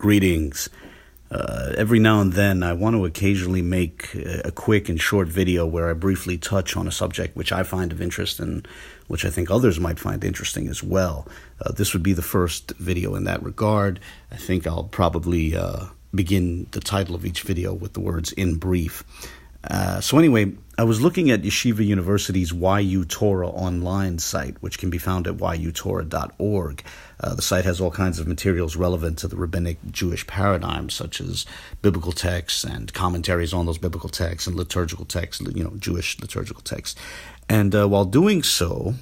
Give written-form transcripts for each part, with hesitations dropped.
Greetings. Every now and then I want to occasionally make a quick and short video where I briefly touch on a subject which I find of interest and which I think others might find interesting as well. This would be the first video in that regard. I think I'll probably begin the title of each video with the words "in brief." So anyway, I was looking at Yeshiva University's YU Torah online site, which can be found at yutorah.org. The site has all kinds of materials relevant to the rabbinic Jewish paradigm, such as biblical texts and commentaries on those biblical texts and liturgical texts, Jewish liturgical texts. And while doing so,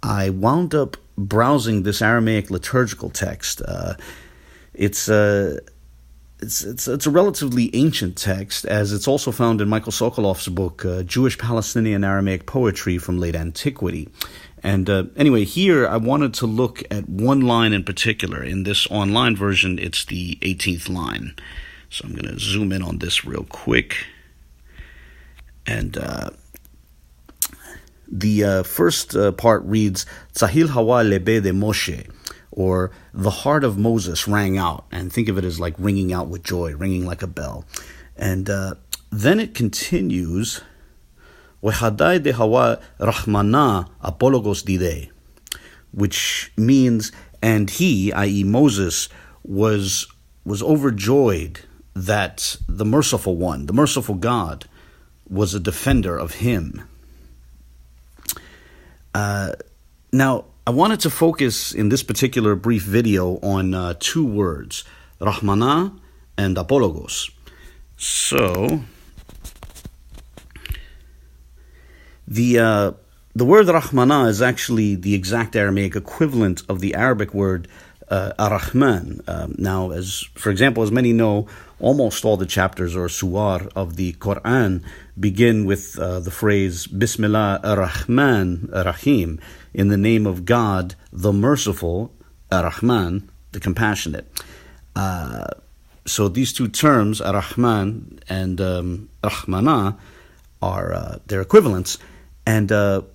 I wound up browsing this Aramaic liturgical text. It's a relatively ancient text, as it's also found in Michael Sokolov's book, Jewish Palestinian Aramaic Poetry from Late Antiquity. And anyway, here I wanted to look at one line in particular. In this online version, it's the 18th line. So I'm going to zoom in on this real quick. And the first part reads, Tzahil Hawa Lebe de Moshe, or the heart of Moses rang out. And think of it as like ringing out with joy, ringing like a bell. And then it continues, Wehadai de Hawa Rahmana Apologist dide, which means, and he, i.e. Moses, was overjoyed that the merciful one, the merciful God, was a defender of him. Now, I wanted to focus in this particular brief video on two words, Rahmana and Apologos. So, the word Rahmana is actually the exact Aramaic equivalent of the Arabic word Ar-Rahman. Now, for example, as many know, almost all the chapters or suwar of the Quran begin with the phrase Bismillah ar-Rahman ar-Rahim, in the name of God, the merciful, ar-Rahman, the compassionate. So these two terms, ar-Rahman and Rahmana, are their equivalents. And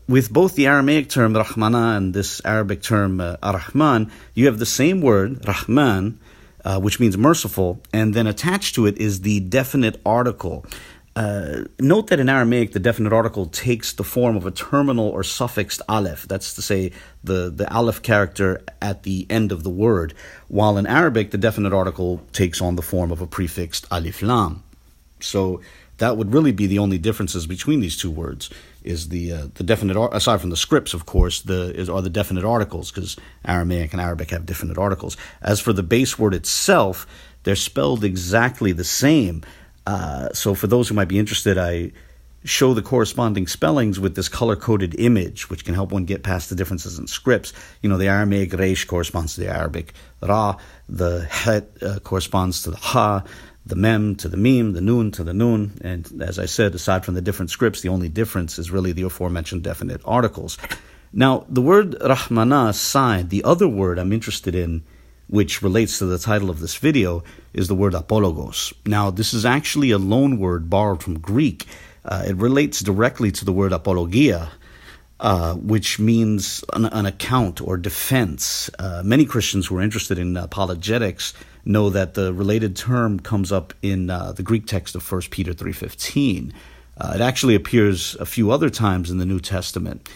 with both the Aramaic term Rahmana and this Arabic term ar-Rahman, you have the same word, Rahman, which means merciful, and then attached to it is the definite article. Note that in Aramaic, the definite article takes the form of a terminal or suffixed aleph. That's to say, the aleph character at the end of the word, while in Arabic, the definite article takes on the form of a prefixed alif lam. So that would really be the only differences between these two words, is the definite, aside from the scripts, of course, are the definite articles, because Aramaic and Arabic have definite articles. As for the base word itself, they're spelled exactly the same. So for those who might be interested, I show the corresponding spellings with this color-coded image, which can help one get past the differences in scripts. The Aramaic Reish corresponds to the Arabic Ra, the Het corresponds to the Ha, the Mem to the Mim, the Nun to the Nun, and as I said, aside from the different scripts, the only difference is really the aforementioned definite articles. Now, the word Rahmana aside, the other word I'm interested in, which relates to the title of this video, is the word apologos. Now, this is actually a loanword borrowed from Greek. It relates directly to the word apologia, which means an account or defense. Many Christians who are interested in apologetics know that the related term comes up in the Greek text of 1 Peter 3:15. It actually appears a few other times in the New Testament.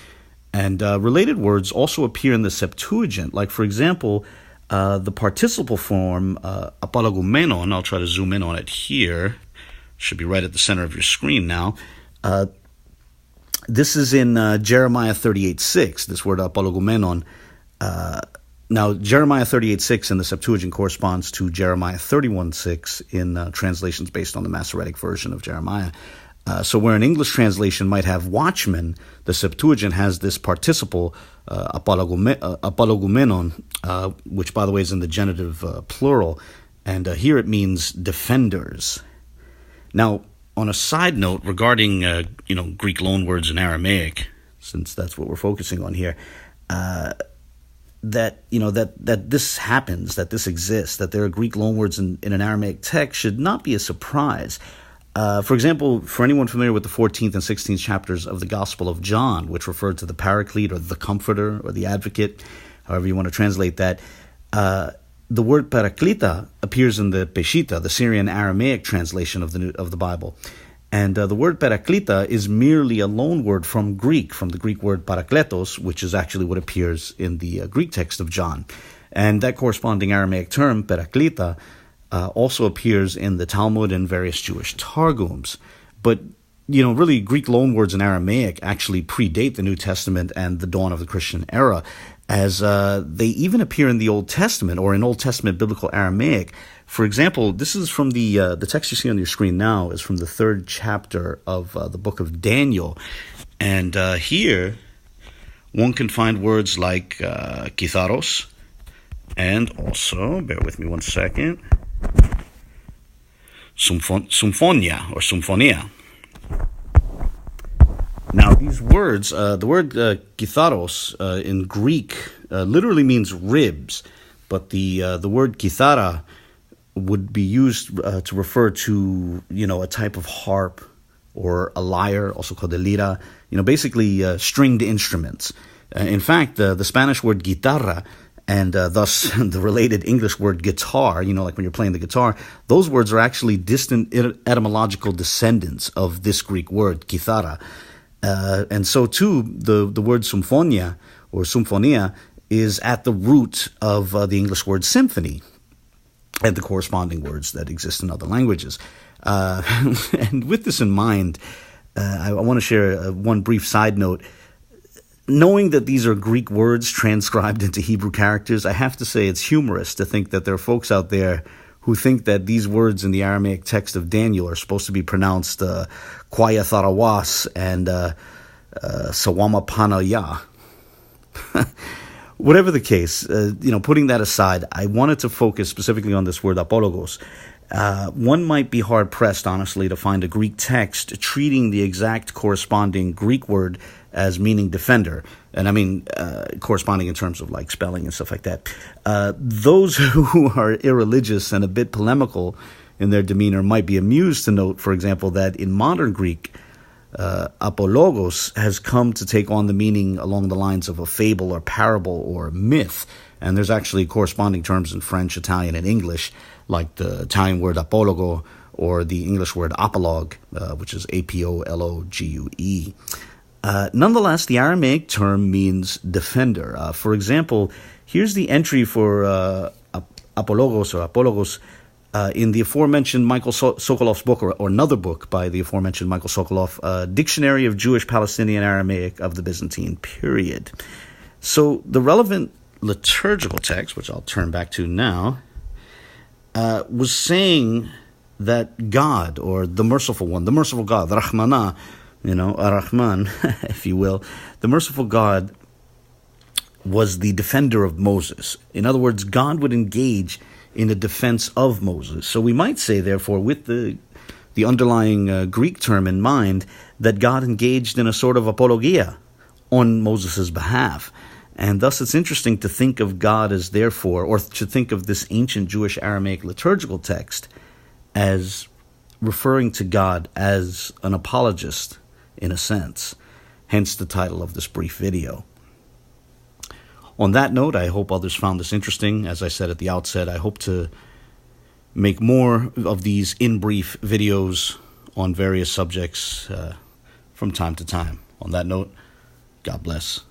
And related words also appear in the Septuagint. Like, for example, the participle form, apologumenon, I'll try to zoom in on it here. Should be right at the center of your screen now. This is in Jeremiah 38:6, this word apologumenon. Now, Jeremiah 38:6 in the Septuagint corresponds to Jeremiah 31:6 in translations based on the Masoretic version of Jeremiah. So where an English translation might have watchman, the Septuagint has this participle, apologumenon, which, by the way, is in the genitive plural, and here it means defenders. Now, on a side note regarding, Greek loanwords in Aramaic, since that's what we're focusing on here, that this happens, that this exists, that there are Greek loanwords in an Aramaic text should not be a surprise. For example, for anyone familiar with the 14th and 16th chapters of the Gospel of John, which refer to the Paraclete or the Comforter or the Advocate, however you want to translate that, the word paraklita appears in the Peshitta, the Syrian Aramaic translation of the Bible. And the word paraklita is merely a loanword from the Greek word parakletos, which is actually what appears in the Greek text of John. And that corresponding Aramaic term, paraklita, also appears in the Talmud and various Jewish Targums. But, really Greek loanwords in Aramaic actually predate the New Testament and the dawn of the Christian era, as they even appear in the Old Testament or in Old Testament biblical Aramaic. For example, this is from the text you see on your screen now is from the 3rd chapter of the book of Daniel. And here one can find words like kitharos, and also, bear with me one second, symphonia or symphonia. Now, these words, the word kitharos in Greek literally means ribs, but the word kithara would be used to refer to, a type of harp or a lyre, also called a lira, basically stringed instruments. In fact, the Spanish word guitarra and thus the related English word guitar, like when you're playing the guitar, those words are actually distant etymological descendants of this Greek word, kithara. And so, too, the word symphonia or symphonia is at the root of the English word symphony and the corresponding words that exist in other languages. And with this in mind, I want to share one brief side note. Knowing that these are Greek words transcribed into Hebrew characters, I have to say it's humorous to think that there are folks out there who think that these words in the Aramaic text of Daniel are supposed to be pronounced Kwaya Tharawas and Sawama Panaya. Whatever the case, putting that aside, I wanted to focus specifically on this word apologos. One might be hard-pressed, honestly, to find a Greek text treating the exact corresponding Greek word as meaning defender. And I mean, corresponding in terms of like spelling and stuff like that. Those who are irreligious and a bit polemical in their demeanor might be amused to note, for example, that in modern Greek, apologos has come to take on the meaning along the lines of a fable or parable or myth. And there's actually corresponding terms in French, Italian, and English, like the Italian word apologo or the English word apologue, which is apologue. Nonetheless, the Aramaic term means defender. For example, here's the entry for apologos or apologos in the aforementioned Michael Sokolov's book, or another book by the aforementioned Michael Sokolov, Dictionary of Jewish Palestinian Aramaic of the Byzantine period. So the relevant liturgical text, which I'll turn back to now, was saying that God, or the merciful one, the merciful God, the Rahmanah, Ar-Rahman, if you will, the merciful God was the defender of Moses. In other words, God would engage in a defense of Moses. So we might say, therefore, with the underlying Greek term in mind, that God engaged in a sort of apologia on Moses' behalf. And thus it's interesting to think of God as therefore, or to think of this ancient Jewish Aramaic liturgical text as referring to God as an apologist, in a sense, hence the title of this brief video. On that note, I hope others found this interesting. As I said at the outset, I hope to make more of these in-brief videos on various subjects from time to time. On that note, God bless.